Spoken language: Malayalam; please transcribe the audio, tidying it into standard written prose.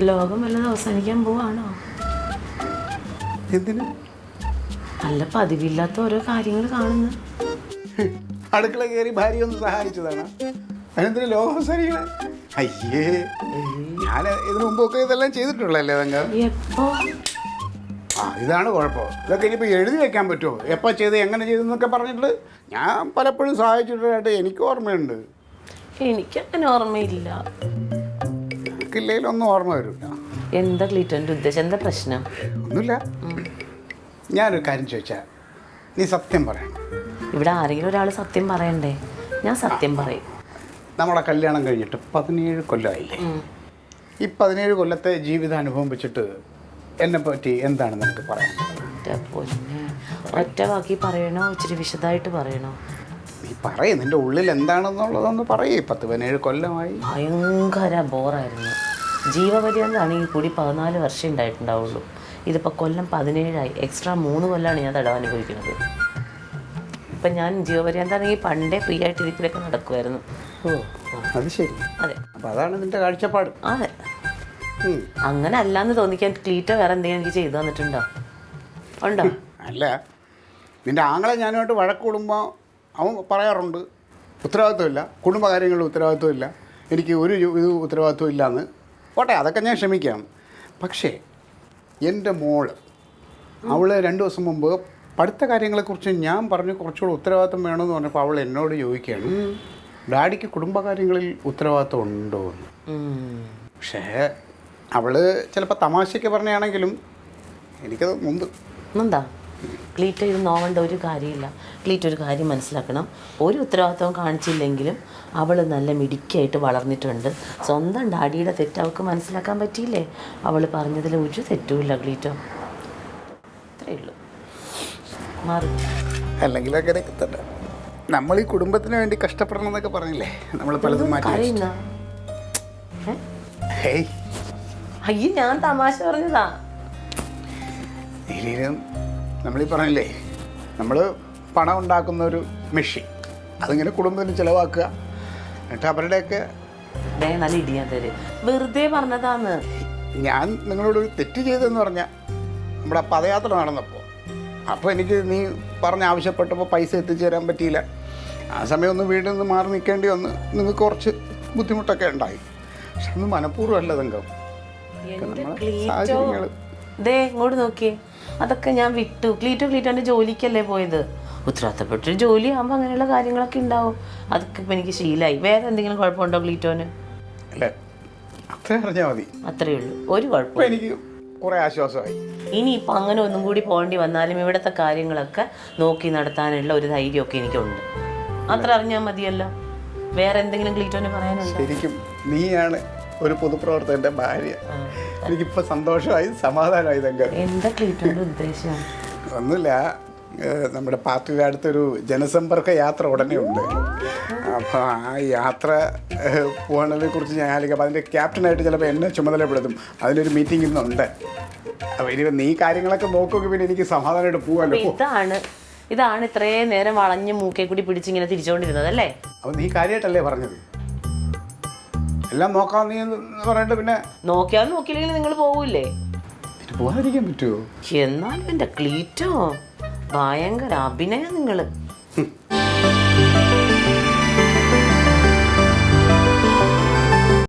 ലോകം വല്ലതും അവസാനിക്കാൻ പോവാണോ? എന്തിന്? നല്ല പതിവില്ലാത്ത ഓരോ കാര്യങ്ങൾ കാണുന്നു. അടുക്കള കയറി ഭാര്യ ഒന്ന് സഹായിച്ചതാണ്. അതിനെന്തിന് ലോകസരികളെ? അയ്യേ, ഞാൻ ഇതിനു മുമ്പൊക്കെ ഇതെല്ലാം ചെയ്തിട്ടുള്ളല്ലേ തങ്ക? എപ്പോ? ഇതാണ് കുഴപ്പം. ഇതൊക്കെ ഇനിയിപ്പോൾ എഴുതി വെക്കാൻ പറ്റുമോ? എപ്പോൾ ചെയ്ത് എങ്ങനെ ചെയ്തെന്നൊക്കെ പറഞ്ഞിട്ട് ഞാൻ പലപ്പോഴും സഹായിച്ചിട്ടായിട്ട് എനിക്ക് ഓർമ്മയുണ്ട്. എനിക്കങ്ങനെ ഓർമ്മയില്ല. എനിക്കില്ലെങ്കിലും ഒന്നും ഓർമ്മ വരില്ല. എന്താ ക്ലീറ്റോൻ്റെ ഉദ്ദേശം? എന്താ പ്രശ്നം? ഒന്നുമില്ല. ഞാനൊരു കാര്യം ചോദിച്ചാൽ നീ സത്യം പറയണം. ഇവിടെ ആരെങ്കിലും ഒരാൾ സത്യം പറയണ്ടേ? ഞാൻ സത്യം പറയും. നമ്മുടെ കല്യാണം കഴിഞ്ഞിട്ട് 17 കൊല്ലമായില്ലേ? ഈ 17 കൊല്ലത്തെ ജീവിതാനുഭവം വെച്ചിട്ട് എന്നെ പറ്റി എന്താണ് നിനക്ക് പറയാൻ? ഒറ്റ വാക്കി പറയണോ ഇച്ചിരി വിശദമായിട്ട് പറയണോ? നീ പറയേ, നിൻ്റെ ഉള്ളിൽ എന്താണെന്നുള്ളതൊന്ന് പറയേ. 17 കൊല്ലമായി. ഭയങ്കര ബോറായിരുന്നു. ജീവപര്യന്തമാണെങ്കിൽ കൂടി 14 വർഷം ഉണ്ടായിട്ടുണ്ടാവുള്ളൂ. ഇതിപ്പോൾ കൊല്ലം 17ആയി. എക്സ്ട്രാ 3 കൊല്ലമാണ് ഞാൻ തടവ് അനുഭവിക്കുന്നത്. ഇപ്പം ഞാൻ ജീവപര്യന്താണെങ്കിൽ പണ്ടേ ഫ്രീ ആയിട്ട് ഇതിലൊക്കെ നടക്കുമായിരുന്നു. അത് ശരി. അതെ. അപ്പം അതാണ് നിൻ്റെ കാഴ്ചപ്പാട്. അതെ. അങ്ങനെ അല്ലാന്ന് തോന്നിക്കാൻ ക്ലീറ്റോ വേറെ എന്തെങ്കിലും എനിക്ക് ചെയ്തു തന്നിട്ടുണ്ടോ? ഉണ്ടോ? അല്ല, നിൻ്റെ ആങ്ങളെ ഞാനുമായിട്ട് വഴക്ക് കൂടുമ്പോൾ അവൻ പറയാറുണ്ട് ഉത്തരവാദിത്വമില്ല, കുടുംബകാര്യങ്ങളിൽ ഉത്തരവാദിത്വമില്ല, എനിക്ക് ഒരു ഇത് ഉത്തരവാദിത്വം ഇല്ലയെന്ന്. പോട്ടെ, അതൊക്കെ ഞാൻ ക്ഷമിക്കാം. പക്ഷേ എൻ്റെ മോള്, അവൾ 2 ദിവസം മുമ്പ് പഠിത്ത കാര്യങ്ങളെക്കുറിച്ച് ഞാൻ പറഞ്ഞു കുറച്ചുകൂടെ ഉത്തരവാദിത്വം വേണമെന്ന് പറഞ്ഞപ്പോൾ അവൾ എന്നോട് ചോദിക്കുകയാണ്, ഡാഡിക്ക് കുടുംബകാര്യങ്ങളിൽ ഉത്തരവാദിത്വം ഉണ്ടോ എന്ന്. പക്ഷേ അവൾ ചിലപ്പോൾ തമാശയ്ക്ക് പറഞ്ഞാണെങ്കിലും എനിക്കത് മുമ്പ് എന്താ ക്ലീറ്റോ ഇത് നോവേണ്ട ഒരു കാര്യമില്ല. ക്ലീറ്റോ ഒരു കാര്യം മനസ്സിലാക്കണം. ഒരു ഉത്തരവാദിത്വം കാണിച്ചില്ലെങ്കിലും അവൾ നല്ല മിടുക്കിയായിട്ട് വളർന്നിട്ടുണ്ട്. സ്വന്തം ഡാഡിയുടെ തെറ്റ് അവൾക്ക് മനസ്സിലാക്കാൻ പറ്റിയില്ലേ? അവൾ പറഞ്ഞതിൽ ഒരു തെറ്റുമില്ല ക്ലീറ്റോ. അത്രയേ ഉള്ളൂ. മാറി. അല്ലെങ്കിൽ അങ്ങനെയൊക്കെ തന്നെ നമ്മൾ ഈ കുടുംബത്തിന് വേണ്ടി കഷ്ടപ്പെടണം എന്നൊക്കെ പറഞ്ഞില്ലേ, നമ്മൾ പലതും മാറ്റി. അയ്യ, ഞാൻ തമാശ പറഞ്ഞതാ. നമ്മളീ പറഞ്ഞില്ലേ, നമ്മൾ പണം ഉണ്ടാക്കുന്ന ഒരു മെഷീൻ, അതിങ്ങനെ കുടുംബത്തിന് ചിലവാക്കുക, എന്നിട്ട് അവരുടെയൊക്കെ നല്ല ഇടിയാൻ തരും. വെറുതെ പറഞ്ഞതാന്ന്. ഞാൻ നിങ്ങളോടൊരു തെറ്റ് ചെയ്തതെന്ന് പറഞ്ഞാൽ നമ്മുടെ പദയാത്ര നടന്നപ്പോൾ, അപ്പോൾ എനിക്ക് നീ പറഞ്ഞ് ആവശ്യപ്പെട്ടപ്പോൾ പൈസ എത്തിച്ചു തരാൻ പറ്റിയില്ല. ആ സമയം ഒന്ന് വീട്ടിൽ നിന്ന് മാറി നിൽക്കേണ്ടി വന്ന് നിങ്ങൾക്ക് കുറച്ച് ബുദ്ധിമുട്ടൊക്കെ ഉണ്ടായി. പക്ഷെ അന്ന് മനഃപൂർവ്വമല്ല തങ്കം. ദേ ഇങ്ങോട്ട് നോക്കിയേ, അതൊക്കെ ഞാൻ വിട്ടു. ക്ലീറ്റോൻ്റെ ജോലിക്കല്ലേ പോയത്. ഉത്തരവാദിത്തപ്പെട്ടൊരു ജോലി ആകുമ്പോൾ അങ്ങനെയുള്ള കാര്യങ്ങളൊക്കെ ഉണ്ടാവും. അതൊക്കെ ഇപ്പം എനിക്ക് ശീലമായി. വേറെ എന്തെങ്കിലും കുഴപ്പമുണ്ടോ ക്ലീറ്റോന്? അല്ല, അത്രേ അറിഞ്ഞാൽ മതി. അത്രയേ ഉള്ളൂ. ഒരു കുഴപ്പം. എനിക്ക് കുറേ ആശ്വാസമായി. ഇനിയിപ്പോൾ അങ്ങനെ ഒന്നും കൂടി പോകേണ്ടി വന്നാലും ഇവിടുത്തെ കാര്യങ്ങളൊക്കെ നോക്കി നടത്താനുള്ള ഒരു ധൈര്യമൊക്കെ എനിക്കുണ്ട്. അത്ര അറിഞ്ഞാൽ മതിയല്ലോ. വേറെ എന്തെങ്കിലും ക്ലീറ്റോന് പറയാനുണ്ടോ? ശരിക്കും നീയാണ് ഒരു പൊതുപ്രവർത്തകന്റെ ഭാര്യ. എനിക്കിപ്പോൾ സന്തോഷമായി, സമാധാനമായി തങ്ക. എന്താ ക്ലീറ്റോന്റെ ഉദ്ദേശം? ഒന്നുമില്ല, നമ്മുടെ പാർട്ടിയുടെ അടുത്തൊരു ജനസമ്പർക്ക യാത്ര ഉടനെ ഉണ്ട്. അപ്പോൾ ആ യാത്ര പോകണതിനെ കുറിച്ച് ഞാൻ ആലോചിക്കാം. അതിൻ്റെ ക്യാപ്റ്റനായിട്ട് ചിലപ്പോൾ എന്നെ ചുമതലപ്പെടുത്തും. അതിനൊരു മീറ്റിംഗ് ഇന്നുണ്ട്. അപ്പോൾ ഇനി നീ കാര്യങ്ങളൊക്കെ നോക്കുമെങ്കിൽ പിന്നെ എനിക്ക് സമാധാനമായിട്ട് പോകാമല്ലോ. ഇതാണ് ഇത്രയും നേരം വളഞ്ഞ് മൂക്കെ കൂടി പിടിച്ചിങ്ങനെ തിരിച്ചുകൊണ്ടിരുന്നത് അല്ലേ? അപ്പോൾ നീ കാര്യമായിട്ടല്ലേ പറഞ്ഞത്? എല്ലാം നോക്കാം നീ പറഞ്ഞിട്ട് പിന്നെ നോക്കിയാലും നോക്കിയില്ലെങ്കിൽ നിങ്ങൾ പോകൂല്ലേ? പിന്നെ പോകാതിരിക്കാൻ പറ്റുമോ? എന്നാലും എൻ്റെ ക്ലീറ്റോ ഭയങ്കര അഭിനയം നിങ്ങൾ.